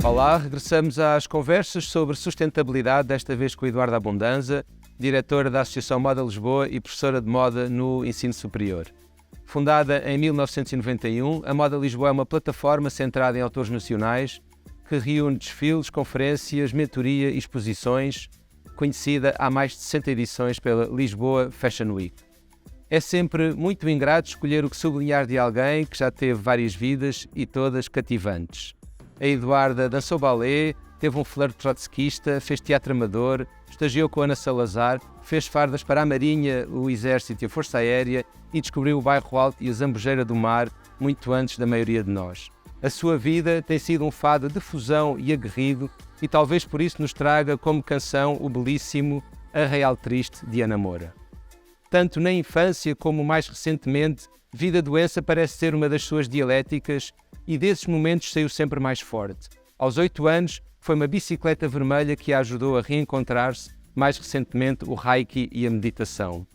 Olá, regressamos às conversas sobre sustentabilidade, desta vez com Eduarda Abundanza, diretora da Associação Moda Lisboa e professora de moda no ensino superior. Fundada em 1991, a Moda Lisboa é uma plataforma centrada em autores nacionais que reúne desfiles, conferências, mentoria e exposições, conhecida há mais de 60 edições pela Lisboa Fashion Week. É sempre muito ingrato escolher o que sublinhar de alguém que já teve várias vidas e todas cativantes. A Eduarda dançou balé, teve um flerte trotskista, fez teatro amador, estagiou com Ana Salazar, fez fardas para a Marinha, o Exército e a Força Aérea e descobriu o Bairro Alto e a Zambujeira do Mar muito antes da maioria de nós. A sua vida tem sido um fado de fusão e aguerrido e talvez por isso nos traga como canção o belíssimo A Real Triste de Ana Moura. Tanto na infância como mais recentemente, vida-doença parece ser uma das suas dialéticas e desses momentos saiu sempre mais forte. Aos 8 anos, foi uma bicicleta vermelha que a ajudou a reencontrar-se, mais recentemente o Reiki e a meditação.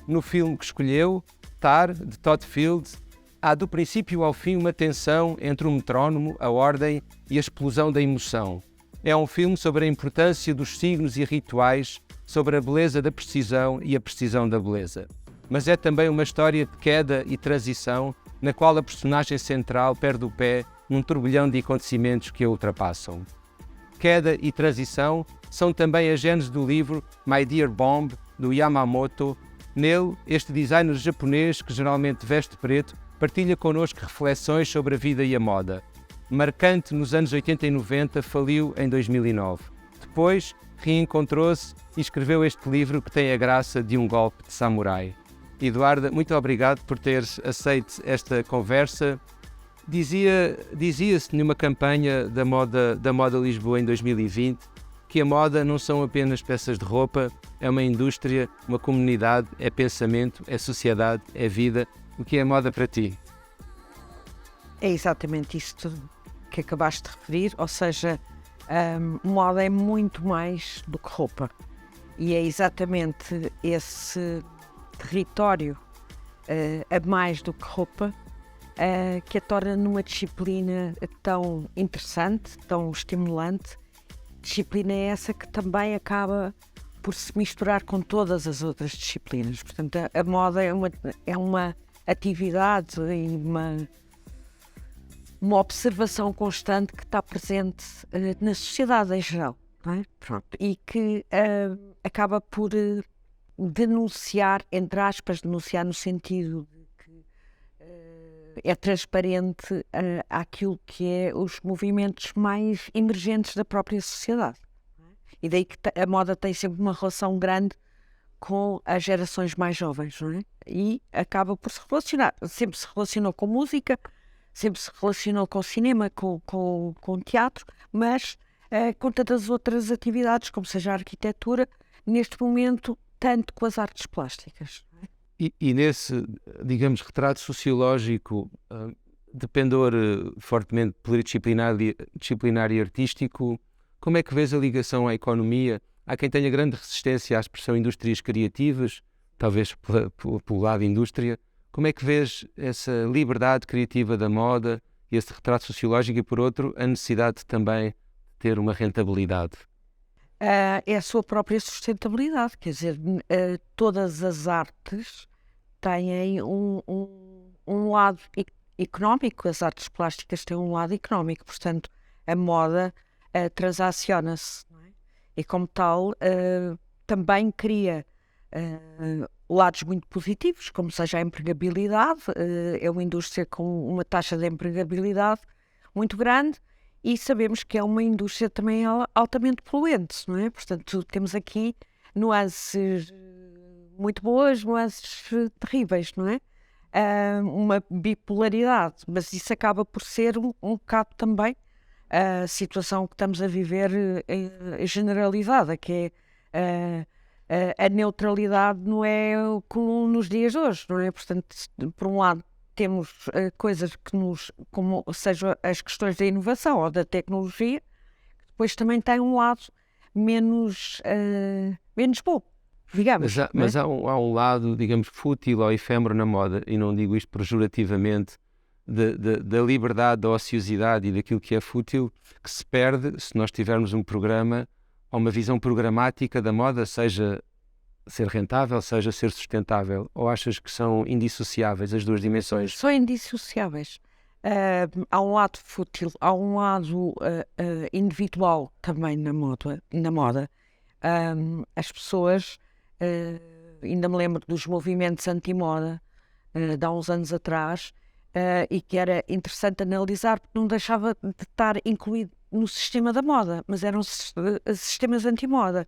No filme que escolheu, Tar, de Todd Field, há do princípio ao fim uma tensão entre o metrónomo, a ordem e a explosão da emoção. É um filme sobre a importância dos signos e rituais, sobre a beleza da precisão e a precisão da beleza. Mas é também uma história de queda e transição, na qual a personagem central perde o pé num turbilhão de acontecimentos que a ultrapassam. Queda e transição são também a gênese do livro My Dear Bomb, do Yamamoto. Nele, este designer japonês, que geralmente veste preto, partilha connosco reflexões sobre a vida e a moda. Marcante nos anos 80 e 90, faliu em 2009. Depois, reencontrou-se e escreveu este livro que tem a graça de um golpe de samurai. Eduarda, muito obrigado por teres aceito esta conversa. Dizia-se numa campanha da moda Lisboa em 2020 que a moda não são apenas peças de roupa, é uma indústria, uma comunidade, é pensamento, é sociedade, é vida. O que é moda para ti? É exatamente isto que acabaste de referir, ou seja, moda é muito mais do que roupa. E é exatamente esse território a mais do que roupa que a torna numa disciplina tão interessante, tão estimulante. Disciplina é essa que também acaba por se misturar com todas as outras disciplinas. Portanto, a moda é uma atividade e uma observação constante que está presente na sociedade em geral, não é? Pronto. E que acaba por denunciar, entre aspas, denunciar no sentido de que é transparente àquilo que é os movimentos mais emergentes da própria sociedade. E daí que a moda tem sempre uma relação grande com as gerações mais jovens, não é? E acaba por se relacionar, sempre se relacionou com música, sempre se relacionou com cinema, com teatro, mas com tantas outras atividades, como seja a arquitetura, neste momento, tanto com as artes plásticas. E nesse, digamos, retrato sociológico, de pendor fortemente pluridisciplinar e artístico, como é que vês a ligação à economia? Há quem tenha grande resistência à expressão indústrias criativas, talvez pelo lado indústria. Como é que vês essa liberdade criativa da moda e esse retrato sociológico e, por outro, a necessidade de também ter uma rentabilidade? É a sua própria sustentabilidade, quer dizer, todas as artes têm um lado económico, as artes plásticas têm um lado económico, portanto, a moda transaciona-se, não é? E como tal, também cria lados muito positivos, como seja a empregabilidade, é uma indústria com uma taxa de empregabilidade muito grande, e sabemos que é uma indústria também altamente poluente, não é? Portanto, temos aqui nuances muito boas, nuances terríveis, não é? Uma bipolaridade, mas isso acaba por ser um bocado também a situação que estamos a viver generalizada, que é a neutralidade não é comum nos dias de hoje, não é? Portanto, por um lado, temos coisas que como sejam as questões da inovação ou da tecnologia, depois também tem um lado menos bom, digamos. Mas há um lado, digamos, fútil ou efêmero na moda, e não digo isto pejorativamente, da liberdade, da ociosidade e daquilo que é fútil, que se perde se nós tivermos um programa ou uma visão programática da moda, seja ser rentável, seja ser sustentável. Ou achas que são indissociáveis as duas dimensões? São indissociáveis. Há um lado fútil, há um lado individual também na moda. As pessoas, ainda me lembro dos movimentos anti-moda de há uns anos atrás, e que era interessante analisar porque não deixava de estar incluído no sistema da moda, mas eram sistemas anti-moda.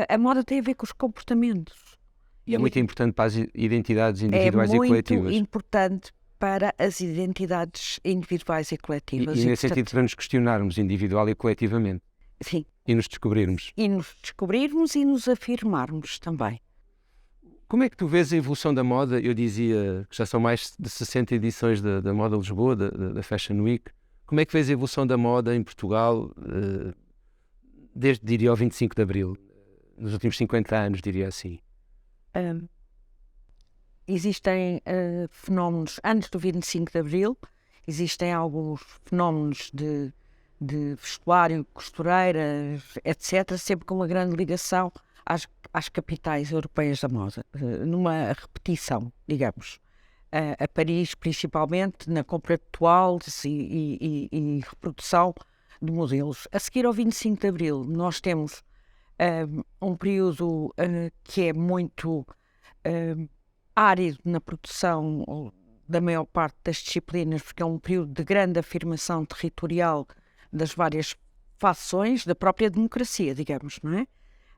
A moda tem a ver com os comportamentos. E é muito importante para as identidades individuais e É coletivas. muito importante para as identidades individuais e coletivas. E nesse sentido, para nos questionarmos individual e coletivamente. Sim. E nos descobrirmos. E nos descobrirmos e nos afirmarmos também. Como é que tu vês a evolução da moda? Eu dizia que já são mais de 60 edições da Moda Lisboa, da Fashion Week. Como é que vês a evolução da moda em Portugal desde, diria, o 25 de Abril? Nos últimos 50 anos, diria assim. Existem fenómenos, antes do 25 de Abril, existem alguns fenómenos de vestuário, costureiras, etc., sempre com uma grande ligação às capitais europeias da moda, numa repetição, digamos. A Paris, principalmente, na compra de toalhas e reprodução de modelos. A seguir ao 25 de Abril, nós temos um período que é muito árido na produção da maior parte das disciplinas, porque é um período de grande afirmação territorial das várias fações da própria democracia, digamos, não é?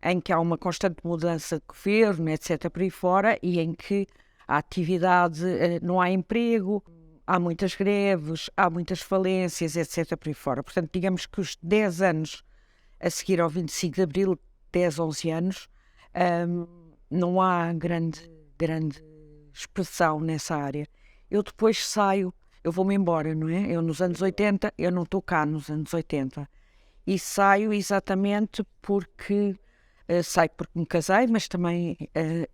Em que há uma constante mudança de governo, etc., por aí fora, e em que a atividade, não há emprego, há muitas greves, há muitas falências, etc., por aí fora. Portanto, digamos que os 10 anos a seguir ao 25 de Abril, 10, 11 anos, não há grande expressão nessa área. Eu depois saio, eu vou-me embora, não é? Eu nos anos 80, eu não estou cá nos anos 80. E saio exatamente porque saio porque me casei, mas também,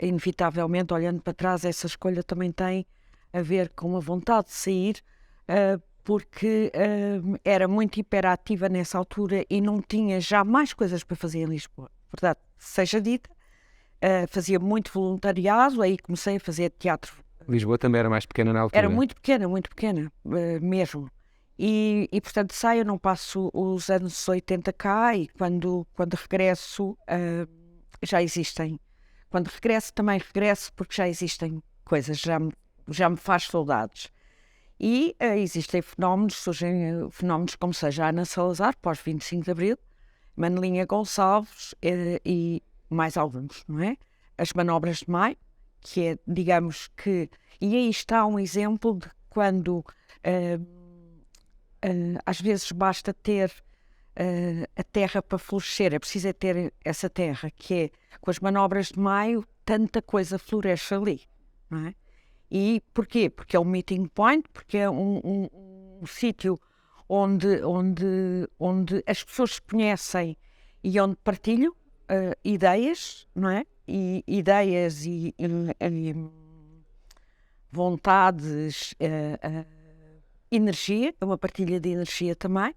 inevitavelmente, olhando para trás, essa escolha também tem a ver com a vontade de sair, porque era muito hiperativa nessa altura e não tinha já mais coisas para fazer em Lisboa. Verdade, seja dita, fazia muito voluntariado, aí comecei a fazer teatro. Lisboa também era mais pequena na altura. Era muito pequena, mesmo. E, portanto, saio, não passo os anos 80 cá e quando regresso já existem. Quando regresso, também regresso porque já existem coisas, já me faz saudades. E existem fenómenos, surgem fenómenos como seja a Ana Salazar, pós 25 de Abril, Manelinha Gonçalves e mais alguns, não é? As manobras de Maio, que é, digamos que... E aí está um exemplo de quando... às vezes basta ter a terra para florescer, é preciso ter essa terra, que é com as manobras de Maio, tanta coisa floresce ali, não é? E porquê? Porque é um meeting point, porque é um sítio onde as pessoas se conhecem e onde partilham ideias, não é? E ideias e vontades, energia, é uma partilha de energia também,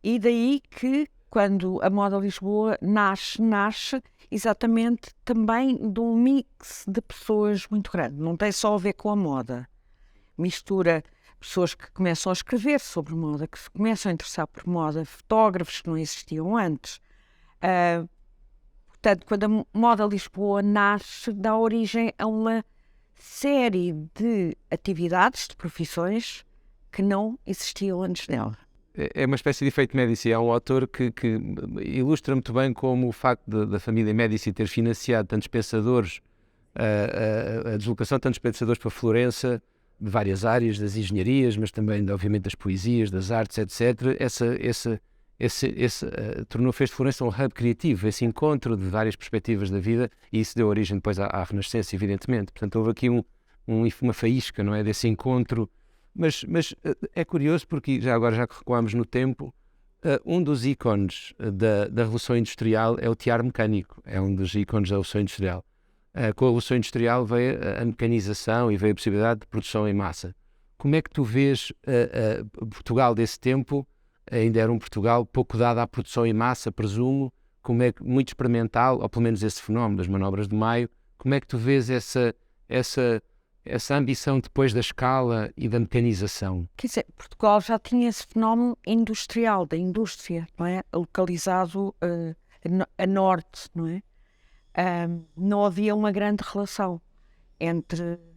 e daí que quando a Moda Lisboa nasce exatamente também de um mix de pessoas muito grande. Não tem só a ver com a moda. Mistura pessoas que começam a escrever sobre moda, que se começam a interessar por moda, fotógrafos que não existiam antes. Portanto, quando a Moda Lisboa nasce, dá origem a uma série de atividades, de profissões que não existiam antes dela. É uma espécie de efeito Médici. Há um autor que ilustra muito bem como o facto da família Médici ter financiado tantos pensadores, a deslocação de tantos pensadores para Florença, de várias áreas, das engenharias, mas também, obviamente, das poesias, das artes, etc. Fez de Florença um hub criativo, esse encontro de várias perspectivas da vida, e isso deu origem depois à Renascença, evidentemente. Portanto, houve aqui uma faísca, não é, desse encontro. Mas é curioso porque, já agora, já que recuamos no tempo, Um dos ícones da Revolução Industrial é o tear mecânico, é um dos ícones da Revolução Industrial. Com a Revolução Industrial veio a mecanização e veio a possibilidade de produção em massa. Como é que tu vês Portugal desse tempo? Ainda era um Portugal pouco dado à produção em massa, presumo, como é que, muito experimental, ou pelo menos esse fenómeno das manobras de Maio. Como é que tu vês essa ambição depois da escala e da mecanização? Quer dizer, Portugal já tinha esse fenómeno industrial, da indústria, não é? Localizado a norte, não é? Não havia uma grande relação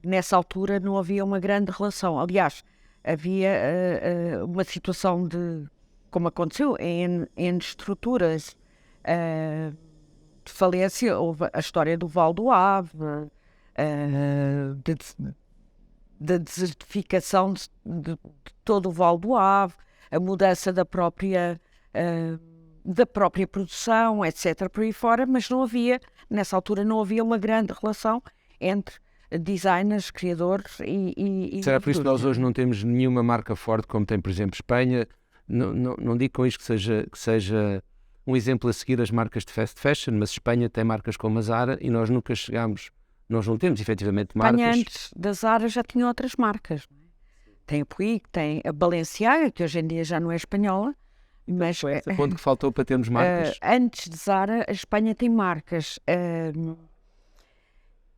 nessa altura não havia uma grande relação. Aliás, havia uma situação como aconteceu em estruturas de falência. Houve a história do Val do Ave, da desertificação de todo o Val do Ave, a mudança da própria produção, etc., por aí fora, mas nessa altura não havia uma grande relação entre designers, criadores e será por isso que nós hoje não temos nenhuma marca forte como tem, por exemplo, Espanha? Não digo com isto que seja um exemplo a seguir as marcas de fast fashion, mas Espanha tem marcas como a Zara e nós nunca chegámos, nós não temos efetivamente marcas. Espanha antes da Zara já tinha outras marcas. Tem a Puig, tem a Balenciaga, que hoje em dia já não é espanhola, mas foi esse ponto que faltou para termos marcas. Antes de Zara, a Espanha tem marcas.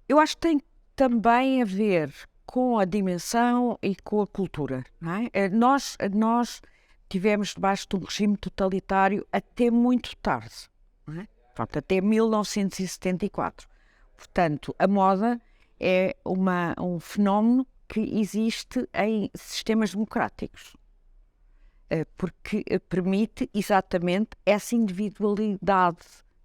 Eu acho que tem também a ver com a dimensão e com a cultura, não é? Nós tivemos debaixo de um regime totalitário até muito tarde, não é? Portanto, até 1974. Portanto, a moda é um fenómeno que existe em sistemas democráticos, porque permite exatamente essa individualidade,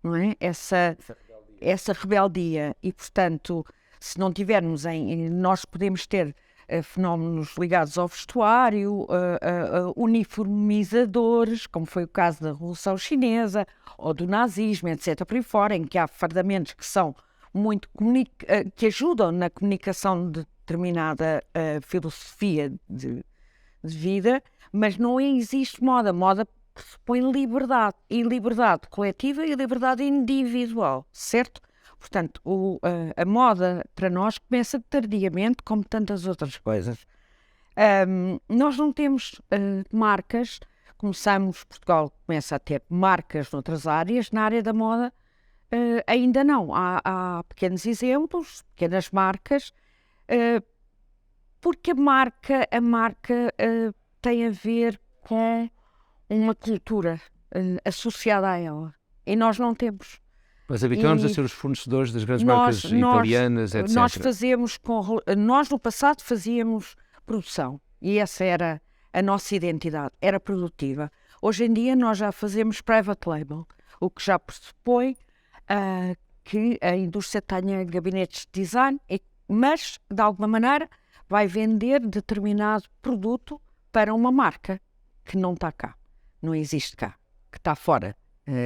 não é? Essa rebeldia. E, portanto, se não tivermos nós podemos ter fenómenos ligados ao vestuário, uniformizadores, como foi o caso da Revolução Chinesa, ou do nazismo, etc., por aí fora, em que há fardamentos que são que ajudam na comunicação de determinada filosofia de vida, mas não existe moda. Moda pressupõe liberdade, e liberdade coletiva e liberdade individual, certo? Portanto, a moda para nós começa tardiamente, como tantas outras coisas. Nós não temos marcas, Portugal começa a ter marcas noutras áreas, na área da moda ainda não. Há pequenos exemplos, pequenas marcas, porque a marca tem a ver com uma cultura associada a ela, e nós não temos. Mas habituamos a ser os fornecedores das grandes marcas italianas, etc. Nós no passado fazíamos produção e essa era a nossa identidade, era produtiva. Hoje em dia nós já fazemos private label, o que já pressupõe que a indústria tenha gabinetes de design, mas de alguma maneira vai vender determinado produto para uma marca que não está cá, não existe cá, que está fora.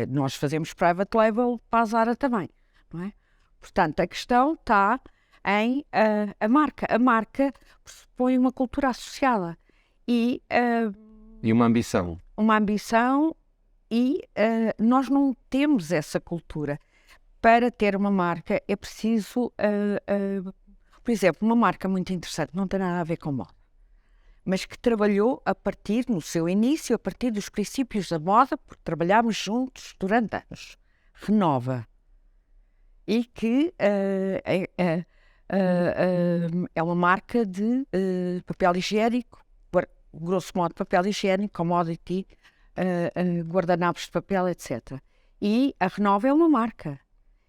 Nós fazemos private label para a Zara também, não é? Portanto, a questão está em a marca. A marca pressupõe uma cultura associada e uma ambição. Uma ambição e nós não temos essa cultura. Para ter uma marca é preciso, por exemplo, uma marca muito interessante, não tem nada a ver com moda, mas que trabalhou no seu início, a partir dos princípios da moda, porque trabalhámos juntos durante anos. Renova. E que é uma marca de papel higiênico, grosso modo papel higiênico, commodity, guardanapos de papel, etc. E a Renova é uma marca.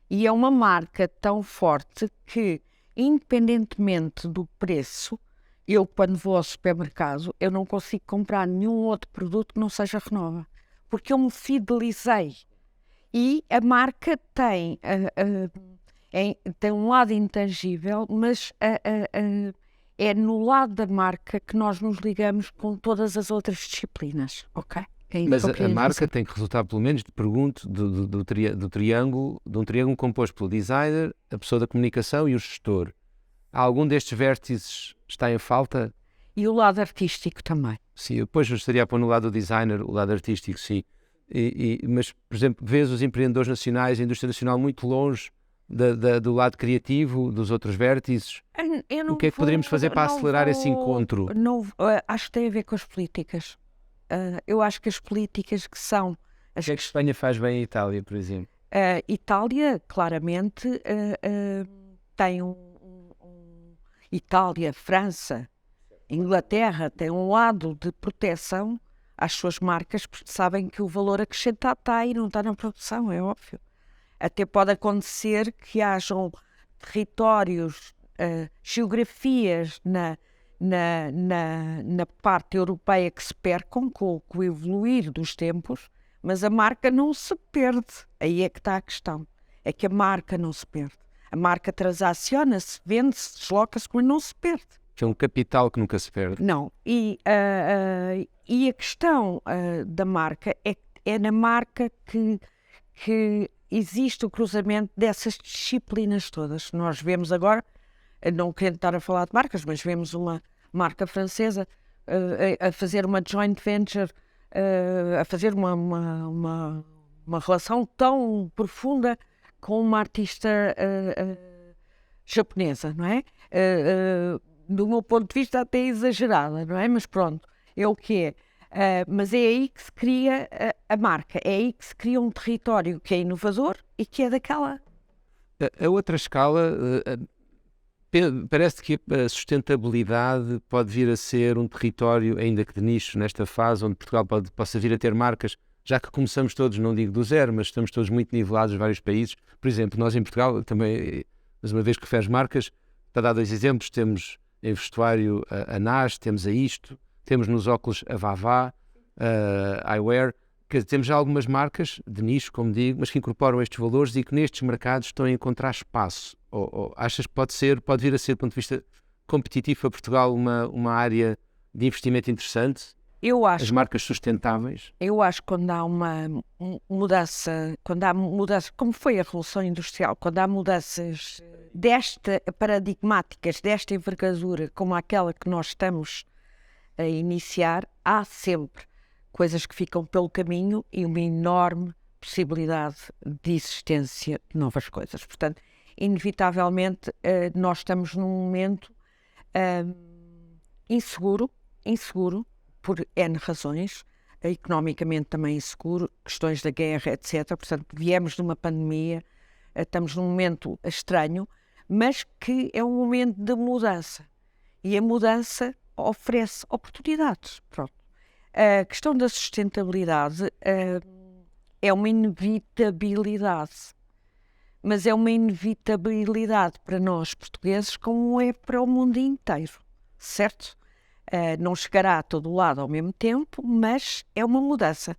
E é uma marca tão forte que, independentemente do preço, eu, quando vou ao supermercado, eu não consigo comprar nenhum outro produto que não seja Renova, porque eu me fidelizei. E a marca tem um lado intangível, mas é no lado da marca que nós nos ligamos com todas as outras disciplinas, ok? Mas a marca tem que resultar, pelo menos, pergunto, de um triângulo composto pelo designer, a pessoa da comunicação e o gestor. Algum destes vértices está em falta? E o lado artístico também. Sim, eu depois estaria a pôr no lado do designer, o lado artístico, sim. Mas, por exemplo, vês os empreendedores nacionais, a indústria nacional muito longe do lado criativo, dos outros vértices. O que é que poderíamos fazer para acelerar esse encontro? Acho que tem a ver com as políticas. Eu acho que as políticas que são... O que é que Espanha faz bem em Itália, por exemplo? Itália, claramente, tem Itália, França, Inglaterra, tem um lado de proteção às suas marcas, porque sabem que o valor acrescentado está aí, não está na produção, é óbvio. Até pode acontecer que hajam territórios, geografias na parte europeia que se percam com o evoluir dos tempos, mas a marca não se perde. Aí é que está a questão. É que a marca não se perde. A marca transaciona-se, vende-se, desloca-se, mas não se perde. Que é um capital que nunca se perde. Não. E a questão da marca é na marca que existe o cruzamento dessas disciplinas todas. Nós vemos agora, não querendo estar a falar de marcas, mas vemos uma marca francesa a fazer uma joint venture, a fazer uma relação tão profunda com uma artista japonesa, não é? Do meu ponto de vista até exagerada, não é? Mas pronto, é o que é. Mas é aí que se cria a marca, é aí que se cria um território que é inovador e que é daquela. A outra escala, parece que a sustentabilidade pode vir a ser um território, ainda que de nicho, nesta fase, onde Portugal possa vir a ter marcas, já que começamos todos, não digo do zero, mas estamos todos muito nivelados em vários países. Por exemplo, nós em Portugal, também, mas uma vez que referes marcas, para dar 2 exemplos, temos em vestuário a NAS, temos a Isto, temos nos óculos a Vavá, a Eyewear, temos já algumas marcas de nicho, como digo, mas que incorporam estes valores e que nestes mercados estão a encontrar espaço. Ou achas que pode vir a ser, do ponto de vista competitivo para Portugal, uma área de investimento interessante? As marcas sustentáveis? Eu acho que quando há uma mudança, como foi a Revolução Industrial, quando há mudanças paradigmáticas, desta envergadura, como aquela que nós estamos a iniciar, há sempre coisas que ficam pelo caminho e uma enorme possibilidade de existência de novas coisas. Portanto, inevitavelmente, nós estamos num momento inseguro, por N razões, economicamente também inseguro, questões da guerra, etc. Portanto, viemos de uma pandemia, estamos num momento estranho, mas que é um momento de mudança. E a mudança oferece oportunidades. Pronto. A questão da sustentabilidade é uma inevitabilidade, mas é uma inevitabilidade para nós portugueses como é para o mundo inteiro, certo? Não chegará a todo lado ao mesmo tempo, mas é uma mudança,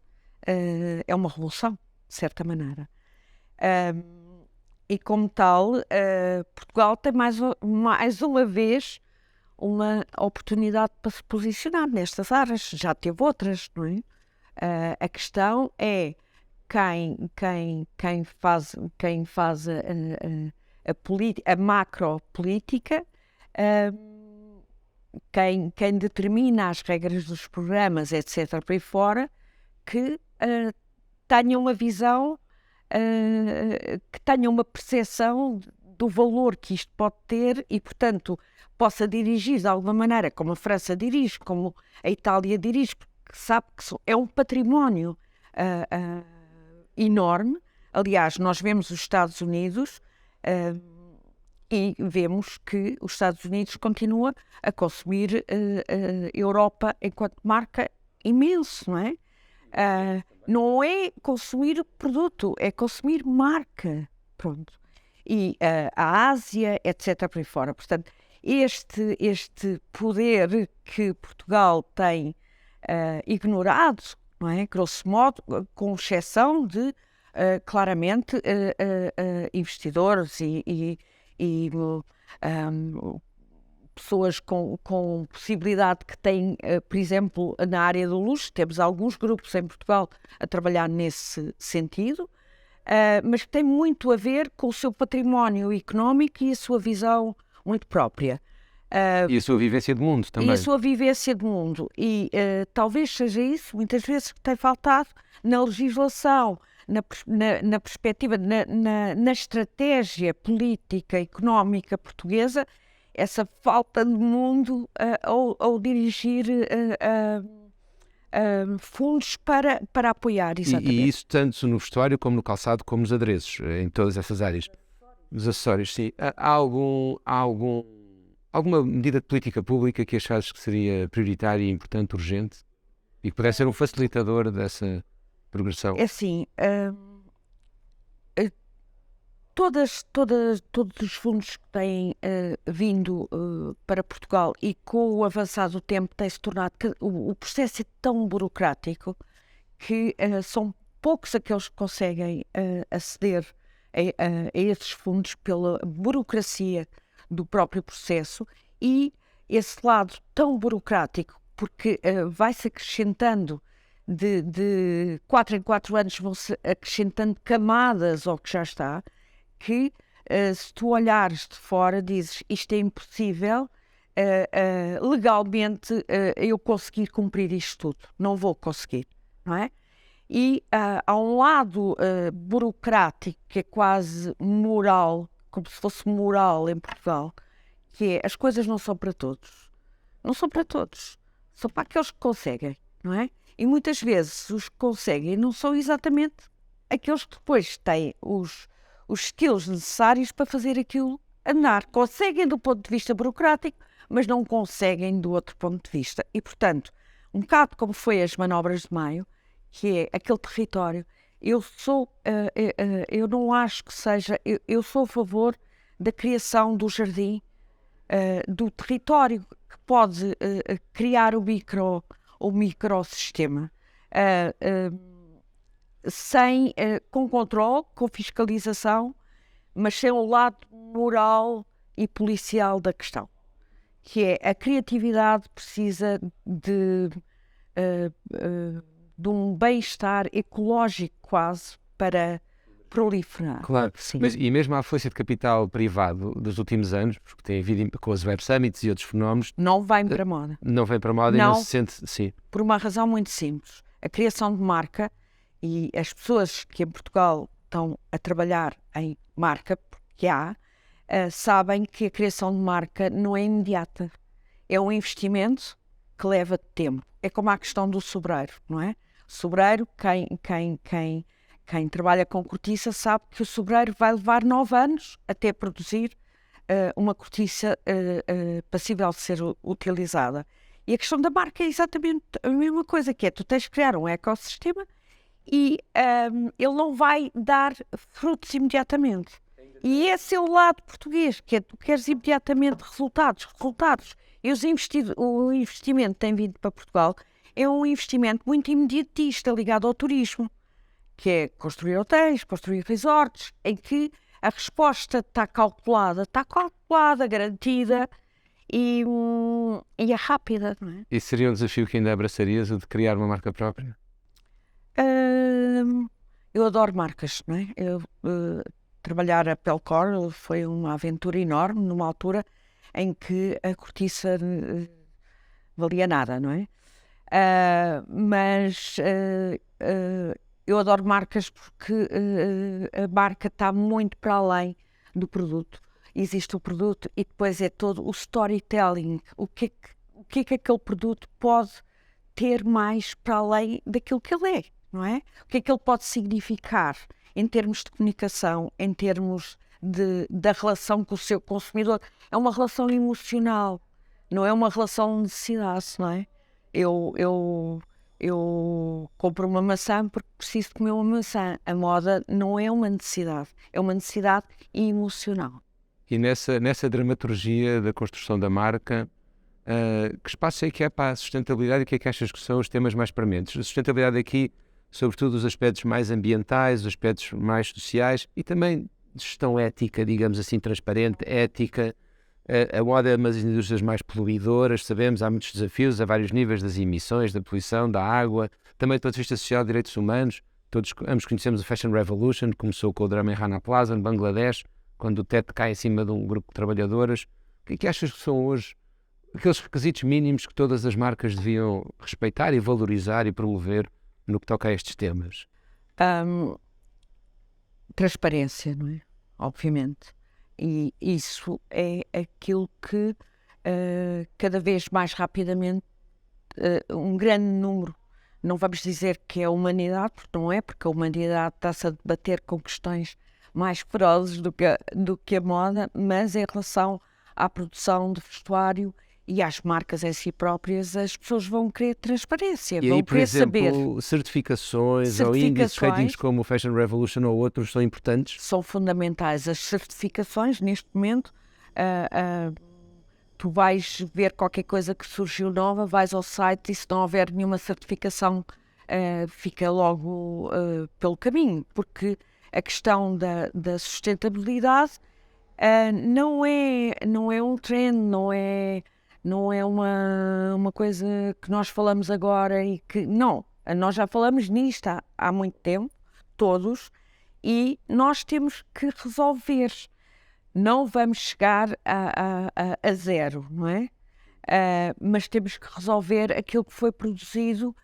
é uma revolução, de certa maneira. E como tal, Portugal tem mais uma vez uma oportunidade para se posicionar nestas áreas. Já teve outras, não é? A questão é quem faz a macropolítica, quem determina as regras dos programas, etc., para aí fora, que tenha uma visão, que tenha uma percepção do valor que isto pode ter e, portanto, possa dirigir de alguma maneira, como a França dirige, como a Itália dirige, porque sabe que é um património enorme. Aliás, nós vemos os Estados Unidos e vemos que os Estados Unidos continua a consumir a Europa enquanto marca imenso, não é? Não é consumir produto, é consumir marca, pronto. E a Ásia, etc., por aí fora. Portanto, este poder que Portugal tem ignorado, não é? Grosso modo, com exceção de, claramente, investidores e pessoas com possibilidade que têm, por exemplo, na área do luxo, temos alguns grupos em Portugal a trabalhar nesse sentido, mas que tem muito a ver com o seu património económico e a sua visão muito própria. E a sua vivência de mundo também. E a sua vivência de mundo. E talvez seja isso, muitas vezes, que tem faltado na legislação, na perspectiva, na estratégia política, económica portuguesa, essa falta de mundo ao dirigir fundos para apoiar, exatamente. E isso tanto no vestuário como no calçado, como nos adereços, em todas essas áreas. Os acessórios, sim. Há alguma medida de política pública que achares que seria prioritária, importante, urgente e que pudesse ser um facilitador dessa progressão? É assim, todos os fundos que têm vindo para Portugal e com o avançar do tempo tem-se tornado, o processo é tão burocrático que são poucos aqueles que conseguem aceder a esses fundos pela burocracia do próprio processo, e esse lado tão burocrático, porque vai-se acrescentando de 4 em 4 anos, vão-se acrescentando camadas ao que já está, que se tu olhares de fora dizes isto é impossível legalmente eu conseguir cumprir isto tudo, não vou conseguir, não é? E há um lado burocrático que é quase moral, como se fosse moral em Portugal, que é as coisas não são para todos. Não são para todos. São para aqueles que conseguem, não é? E muitas vezes os que conseguem não são exatamente aqueles que depois têm os skills necessários para fazer aquilo andar. Conseguem do ponto de vista burocrático, mas não conseguem do outro ponto de vista. E, portanto, um bocado como foi as manobras de Maio, que é aquele território, eu não acho que seja, eu sou a favor da criação do jardim, do território que pode criar o microsistema, com controle, com fiscalização, mas sem o lado moral e policial da questão, que é a criatividade precisa de um bem-estar ecológico quase para proliferar. Claro, sim. Mas e mesmo a afluência de capital privado dos últimos anos, porque tem havido com as Web Summits e outros fenómenos, Não vem para a moda. não vem para a moda e Não. não se sente, sim. Por uma razão muito simples. A criação de marca, e as pessoas que em Portugal estão a trabalhar em marca, porque sabem que a criação de marca não é imediata. É um investimento que leva tempo. É como a questão do sobreiro, não é? O sobreiro, quem trabalha com cortiça sabe que o sobreiro vai levar 9 anos até produzir uma cortiça passível de ser utilizada. E a questão da marca é exatamente a mesma coisa, que é tu tens de criar um ecossistema e ele não vai dar frutos imediatamente. E esse é o lado português, que é tu queres imediatamente resultados. E o investimento que tem vindo para Portugal é um investimento muito imediatista, ligado ao turismo, que é construir hotéis, construir resorts, em que a resposta está calculada, garantida e é rápida, não é? E seria um desafio que ainda abraçarias, o de criar uma marca própria? Eu adoro marcas, não é? Trabalhar a Pelcor foi uma aventura enorme, numa altura em que a cortiça valia nada, não é? Mas eu adoro marcas porque a marca está muito para além do produto. Existe o produto e depois é todo o storytelling. O que é que aquele produto pode ter mais para além daquilo que ele é, não é? O que é que ele pode significar em termos de comunicação, em termos da relação com o seu consumidor. É uma relação emocional, não é uma relação de necessidade, não é? Eu compro uma maçã porque preciso comer uma maçã. A moda não é uma necessidade, é uma necessidade emocional. E nessa dramaturgia da construção da marca, que espaço é que é para a sustentabilidade e o que é que achas que são os temas mais prementes? A sustentabilidade aqui, sobretudo os aspectos mais ambientais, os aspectos mais sociais e também de gestão ética, digamos assim, transparente, ética. A moda é uma das indústrias mais poluidoras, sabemos, há muitos desafios a vários níveis das emissões, da poluição, da água, também do ponto de vista social, de direitos humanos. Ambos conhecemos a Fashion Revolution, começou com o drama em Rana Plaza, no Bangladesh, quando o teto cai em cima de um grupo de trabalhadoras, O que é que achas que são hoje aqueles requisitos mínimos que todas as marcas deviam respeitar e valorizar e promover no que toca a estes temas? Transparência, não é? Obviamente. E isso é aquilo que cada vez mais rapidamente um grande número, não vamos dizer que é a humanidade, porque não é, porque a humanidade está-se a debater com questões mais ferozes do que a moda, mas em relação à produção de vestuário e às marcas em si próprias, as pessoas vão querer transparência, E vão aí, por querer exemplo, saber. certificações ou índices ratings como o Fashion Revolution ou outros são importantes? São fundamentais. As certificações, neste momento, tu vais ver qualquer coisa que surgiu nova, vais ao site e se não houver nenhuma certificação, fica logo pelo caminho, porque a questão da sustentabilidade não é um trend, não é uma coisa que nós falamos agora e que... Não, nós já falamos nisto há muito tempo, todos, e nós temos que resolver. Não vamos chegar a zero, não é? Mas temos que resolver aquilo que foi produzido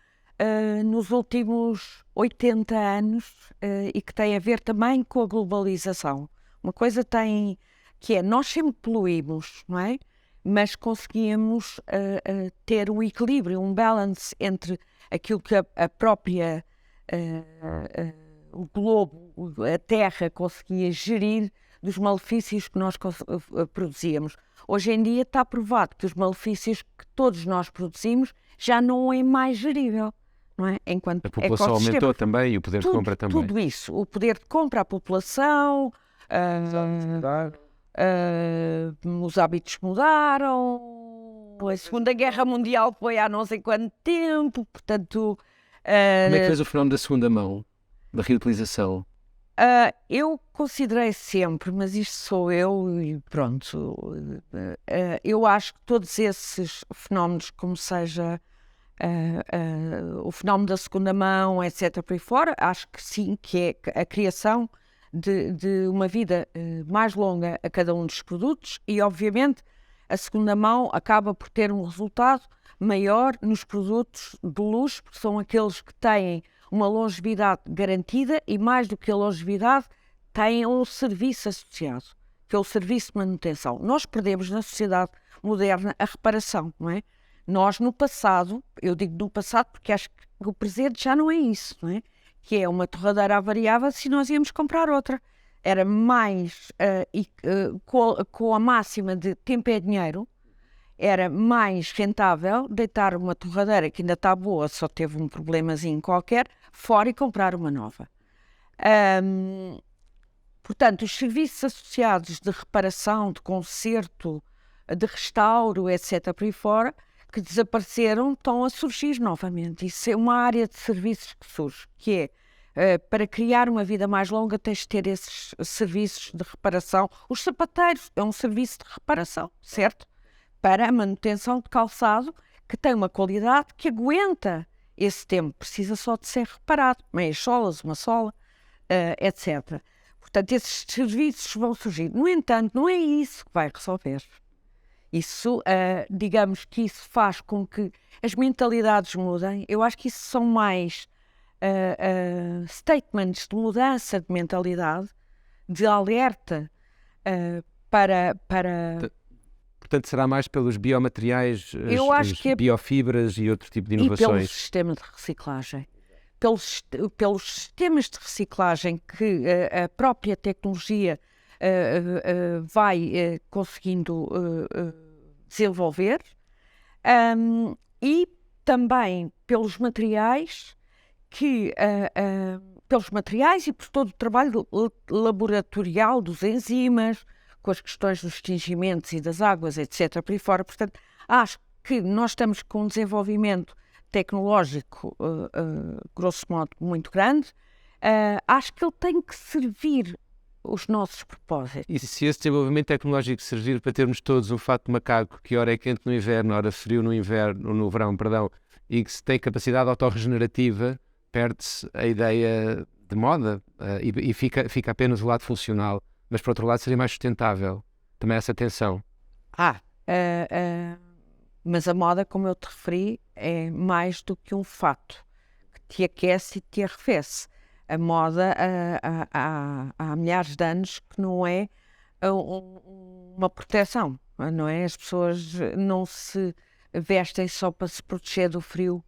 nos últimos 80 anos e que tem a ver também com a globalização. Uma coisa tem que é, nós sempre poluímos, não é? Mas conseguíamos ter um equilíbrio, um balance entre aquilo que a própria, o globo, a Terra conseguia gerir dos malefícios que nós produzíamos. Hoje em dia está provado que os malefícios que todos nós produzimos já não é mais gerível, não é? Enquanto a população aumentou também e o poder de compra também. Tudo isso, o poder de compra, a população, os hábitos mudaram, a Segunda Guerra Mundial foi há não sei quanto tempo, portanto... Como é que fez o fenómeno da segunda mão, da reutilização? Eu considerei sempre, mas isto sou eu e pronto, eu acho que todos esses fenómenos, como seja o fenómeno da segunda mão, etc, por aí fora, acho que sim, que é a criação de uma vida mais longa a cada um dos produtos e, obviamente, a segunda mão acaba por ter um resultado maior nos produtos de luxo, porque são aqueles que têm uma longevidade garantida e, mais do que a longevidade, têm um serviço associado, que é o serviço de manutenção. Nós perdemos na sociedade moderna a reparação, não é? Nós no passado, eu digo no passado porque acho que o presente já não é isso, não é? Que é uma torradeira avariava se nós íamos comprar outra. Era mais, com a máxima de tempo é dinheiro, era mais rentável deitar uma torradeira que ainda está boa, só teve um problemazinho qualquer, fora e comprar uma nova. Portanto, os serviços associados de reparação, de conserto, de restauro, etc, por aí fora, que desapareceram, estão a surgir novamente. Isso é uma área de serviços que surge, que é, para criar uma vida mais longa, tens de ter esses serviços de reparação. Os sapateiros é um serviço de reparação, certo? Para a manutenção de calçado que tem uma qualidade que aguenta esse tempo, precisa só de ser reparado, meias solas, uma sola, etc. Portanto, esses serviços vão surgir. No entanto, não é isso que vai resolver. Isso, digamos que isso faz com que as mentalidades mudem. Eu acho que isso são mais statements de mudança de mentalidade, de alerta para... Portanto, será mais pelos biomateriais, as biofibras e outro tipo de inovações? E pelo sistema de reciclagem. Pelos sistemas de reciclagem que a própria tecnologia vai conseguindo desenvolver e também pelos materiais pelos materiais e por todo o trabalho laboratorial dos enzimas, com as questões dos tingimentos e das águas, etc, por aí fora. Portanto, acho que nós estamos com um desenvolvimento tecnológico, grosso modo, muito grande. Acho que ele tem que servir os nossos propósitos. E se esse desenvolvimento tecnológico servir para termos todos um fato de macaco que ora é quente no inverno, ora frio no verão, perdão, e que se tem capacidade autorregenerativa, perde-se a ideia de moda e fica apenas o lado funcional. Mas, por outro lado, seria mais sustentável. Também essa tensão. Mas a moda, como eu te referi, é mais do que um fato que te aquece e te arrefece. A moda há milhares de anos que não é uma proteção, não é? As pessoas não se vestem só para se proteger do frio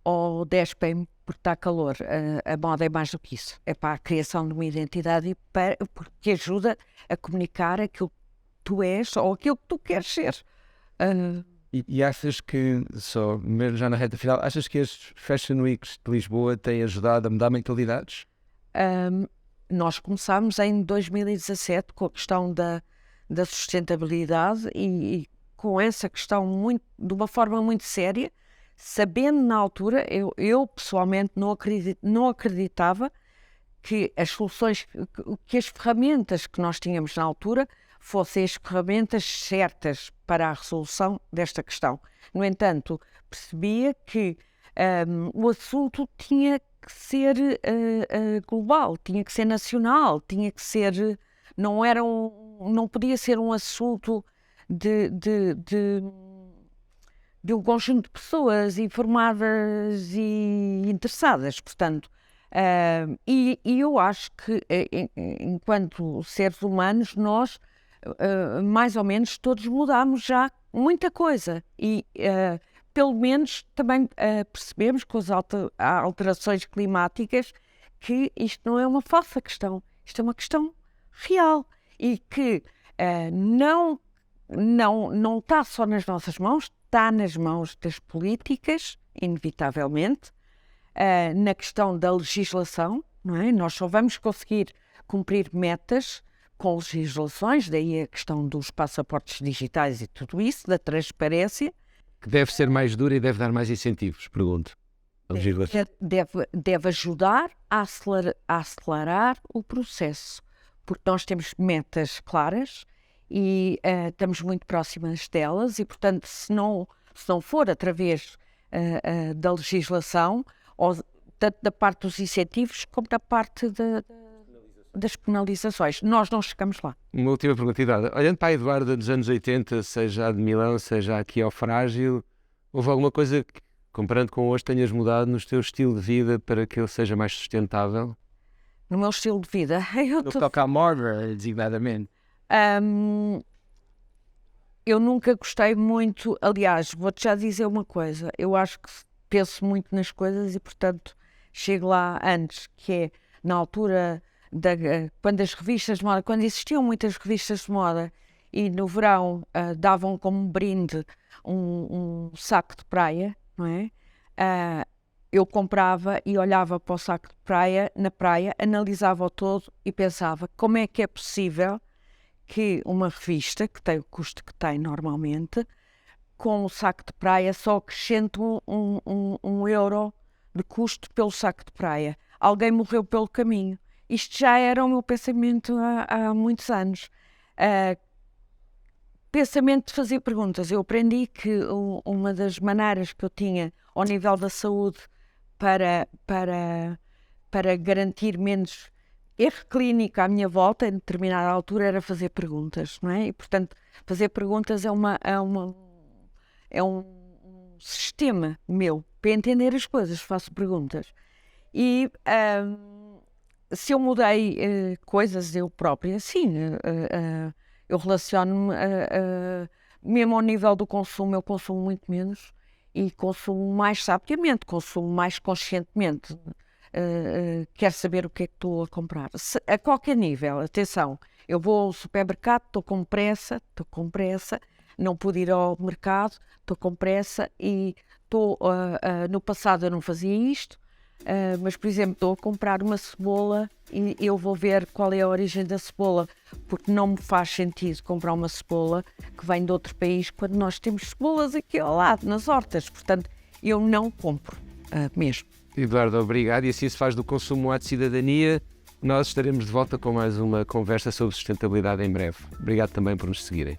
ou despem porque está calor. A moda é mais do que isso. É para a criação de uma identidade porque ajuda a comunicar aquilo que tu és ou aquilo que tu queres ser. E achas que, só mesmo já na reta final, achas que as Fashion Weeks de Lisboa têm ajudado a mudar mentalidades? Nós começámos em 2017 com a questão da sustentabilidade e com essa questão de uma forma muito séria, sabendo na altura, eu pessoalmente não acreditava que as soluções, que as ferramentas que nós tínhamos na altura fossem as ferramentas certas para a resolução desta questão. No entanto, percebia que o assunto tinha que ser global, tinha que ser nacional, tinha que ser, não podia ser um assunto de um conjunto de pessoas informadas e interessadas, portanto. E eu acho que, enquanto seres humanos, nós, mais ou menos, todos mudamos já muita coisa e, pelo menos, também percebemos com as alterações climáticas que isto não é uma falsa questão, isto é uma questão real e que não está só nas nossas mãos, está nas mãos das políticas, inevitavelmente, na questão da legislação, não é? Nós só vamos conseguir cumprir metas com legislações, daí a questão dos passaportes digitais e tudo isso, da transparência. Que deve ser mais dura e deve dar mais incentivos, pergunto. A legislação. Deve ajudar a acelerar o processo, porque nós temos metas claras e estamos muito próximas delas e, portanto, se não for através da legislação, tanto da parte dos incentivos como da parte das penalizações. Nós não chegamos lá. Uma última pergunta, Eduardo. Olhando para a Eduarda dos anos 80, seja a de Milão, seja aqui ao Frágil, houve alguma coisa que, comparando com hoje, tenhas mudado no teu estilo de vida para que ele seja mais sustentável? No meu estilo de vida? No que toca à moda, designadamente. Eu nunca gostei muito, aliás, vou-te já dizer uma coisa, eu acho que penso muito nas coisas e, portanto, chego lá antes, que é na altura, quando as revistas de moda, quando existiam muitas revistas de moda e no verão davam como brinde um saco de praia, não é? Eu comprava e olhava para o saco de praia, na praia, analisava-o todo e pensava como é que é possível que uma revista, que tem o custo que tem normalmente, com o saco de praia só acrescente um euro de custo pelo saco de praia. Alguém morreu pelo caminho. Isto já era o meu pensamento há muitos anos. Pensamento de fazer perguntas. Eu aprendi que uma das maneiras que eu tinha ao nível da saúde para garantir menos erro clínico à minha volta, em determinada altura, era fazer perguntas, não é? E, portanto, fazer perguntas é um sistema meu para entender as coisas, faço perguntas. E se eu mudei coisas eu própria, sim, eu relaciono-me, mesmo ao nível do consumo, eu consumo muito menos e consumo mais sabiamente, consumo mais conscientemente. Quero saber o que é que estou a comprar. A qualquer nível, atenção, eu vou ao supermercado, estou com pressa, não pude ir ao mercado, estou com pressa e no passado eu não fazia isto, mas, por exemplo, estou a comprar uma cebola e eu vou ver qual é a origem da cebola, porque não me faz sentido comprar uma cebola que vem de outro país quando nós temos cebolas aqui ao lado, nas hortas. Portanto, eu não compro mesmo. Eduardo, obrigado. E assim se faz do consumo um ato de cidadania. Nós estaremos de volta com mais uma conversa sobre sustentabilidade em breve. Obrigado também por nos seguirem.